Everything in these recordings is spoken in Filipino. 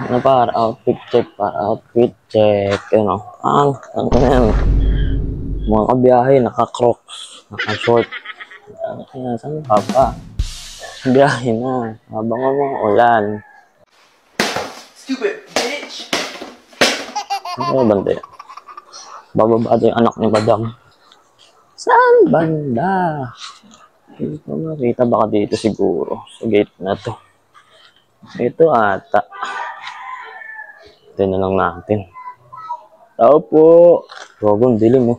Ano para outfit check, para outfit check. Ano? Ano na yan? Mga kabiyahe, naka-crocs, naka-short. Ano kaya, saan ka pa? Biyahe na. Habang mo, ulan. Stupid bitch! Ano kaya banda yan? Bababa yung anak ni Madam. Saan banda? Hindi ko makita, baka dito siguro. Sa gate na to. Ito ata. Ito na lang natin. Tao po. Rogo, ang dilim mo.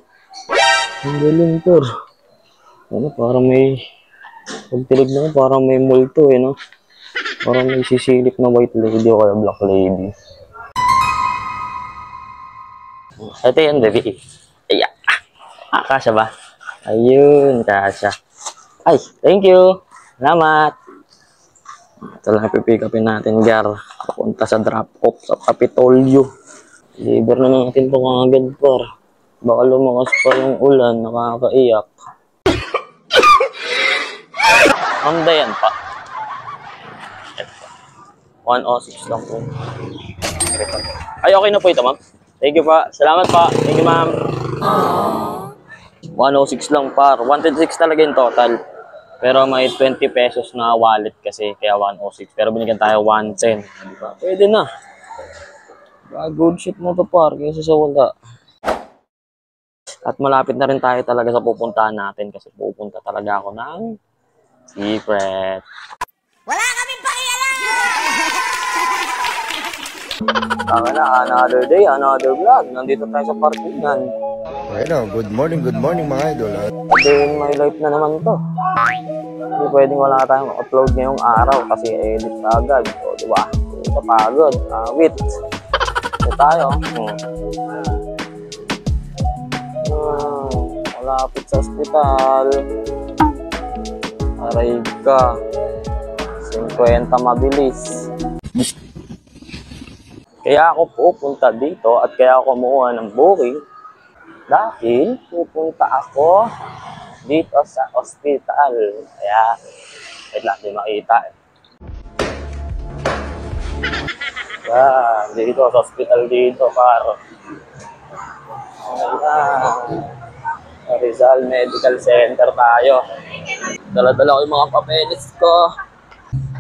Ang dilim po. Ano, parang may... Pag tinignan mo, parang may multo eh, no? Parang may sisilip na white lady o kaya black lady. Ito yan, baby. Ay, kasha ba? Ayun, kasha. Ay, thank you. Salamat. Ito lang pipick upin natin, Gar. Papunta sa drop-off sa Capitolio. Deliver na natin ito kagad, par. Baka lumakas pa yung ulan, nakakaiyak. Honda yan pa. 106 lang po. Ay, okay na po ito, ma'am. Thank you pa. Salamat pa. Thank you, ma'am. 106 lang, par. 106 talaga yung total. Pero may 20 pesos na wallet kasi, kaya 106. Pero binigyan tayo 110. Diba? Pwede na. Good shit na to, par. Kaysa sa wala. At malapit na rin tayo talaga sa pupuntahan natin kasi pupunta talaga ako ng secret. Wala kaming pakialam! Tama na, another day, another vlog. Nandito tayo sa parkingan. Bueno, good morning mga idol. Day in my life na naman to. Hindi pwedeng wala tayong upload ngayong araw kasi edit agad. O, diba? Kapagod. Wait. Ito tayo. Malapit sa ospital. Aray ka. 50 mabilis. Kaya ako pupunta dito at kaya ako kumuha ng booking dahil pupunta ako dito sa ospital. Kaya, wait lang, di makita eh. Dito sa ospital dito, paro. Rizal Medical Center tayo. Dala-dala ko yung mga papeles ko.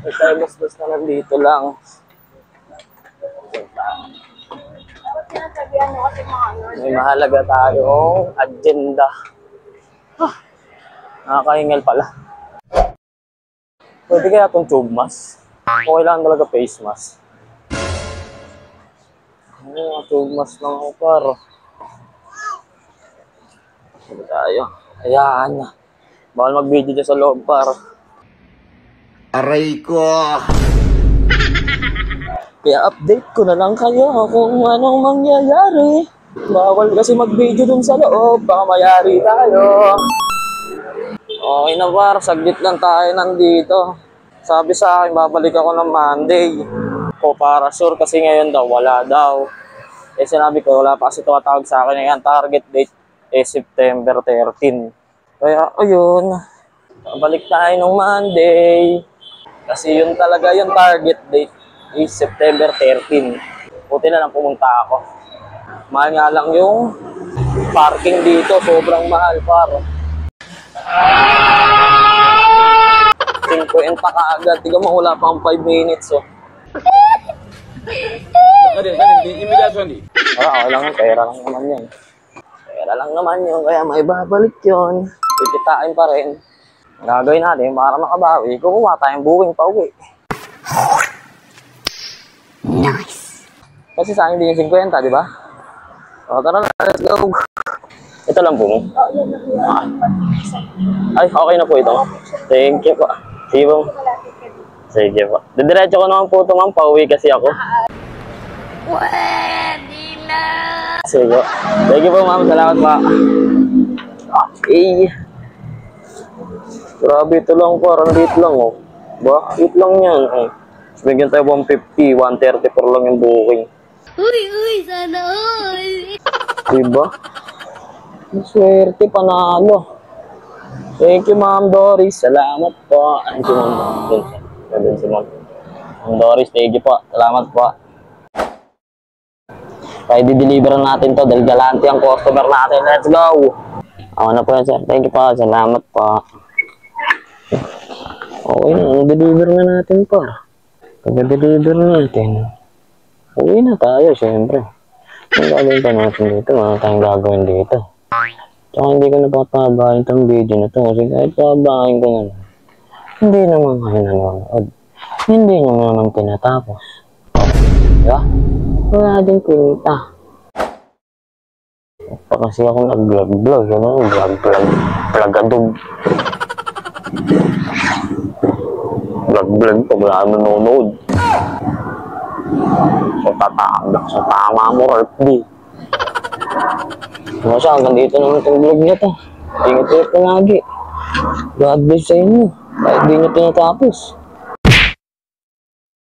May tayo mas na nandito lang. May mahalaga tayong agenda. Nakakahingal pala. Pwede kaya itong tube mask? O kailangan talaga face mask? Tube mask lang ako, paro. Sige tayo. Hayaan na. Bawal mag-video dyan sa loob, paro. Aray ko! Kaya update ko na lang kayo kung anong mangyayari. Bawal kasi mag-video dun sa loob. Baka mayari tayo. Okay na, par. Saglit lang tayo nandito. Sabi sa akin, babalik ako ng Monday. O para sure kasi ngayon daw, wala daw. Eh sinabi ko, wala pa kasi tumatawag sa akin. Ngayon, target date September 13. Kaya, ayun. Balik tayo ng Monday. Kasi yun talaga yung target date is September 13. Buti na lang pumunta ako. Mahal nga lang yung parking dito. Sobrang mahal, paro. 50 ka agad. Tiga mo, wala pang 5 minutes, oh. Okay lang yun. Pera lang naman yun. Pera lang naman yun. Kaya may babalik yun. Tikitain pa rin. Gagawin natin para makabawi. Kukuha tayong booking pa uwi. Nice! Kasi sa akin din yung 50, di ba? O, tara na, let's go. Ito lang po mo. Ay, okay na po ito. Thank you po. Sige po. Sige po. Didiretso ko naman po ito, ma'am. Pauwi kasi ako. Pwede na! Sige po. Thank you po, ma'am. Salamat po. Okay. Grabe, ito lang po. Parang rate lang, oh. Ba? Rate lang yan, oh. Bigyan tayo 150, 134 lang yung booking. Uy, sana all! Diba? Swerte, panalo. Thank you, Ma'am Doris. Salamat po. Ay, si Ma'am. Doon si Ma'am. Ma'am Doris, thank you po. Salamat po. Kaya di-deliver natin to dahil galante ang customer natin. Let's go! Ako na po yan, sir. Thank you po. Salamat po. Okay na, deliver na natin po. Pag-deliver natin, uwi na tayo, syempre. Ang gagawin pa natin dito, mga tayong gagawin dito. Tsaka hindi ko napapabahin itong video na to kasi kahit pabahin ko na lang, hindi naman kayo nanonood. Hindi nyo naman tinatapos. Diba? Wala din kwenta. Pa kasi ako nag-vlog-vlog, ano? Vlog-vlog-vlogadog. Vlog-vlog pag wala nanonood. So tama mo, Ralph. Diba siya, hanggang dito naman itong vlog niya to. Ingat-ingat na lagi. God bless sa inyo. Kahit di nyo tinatapos.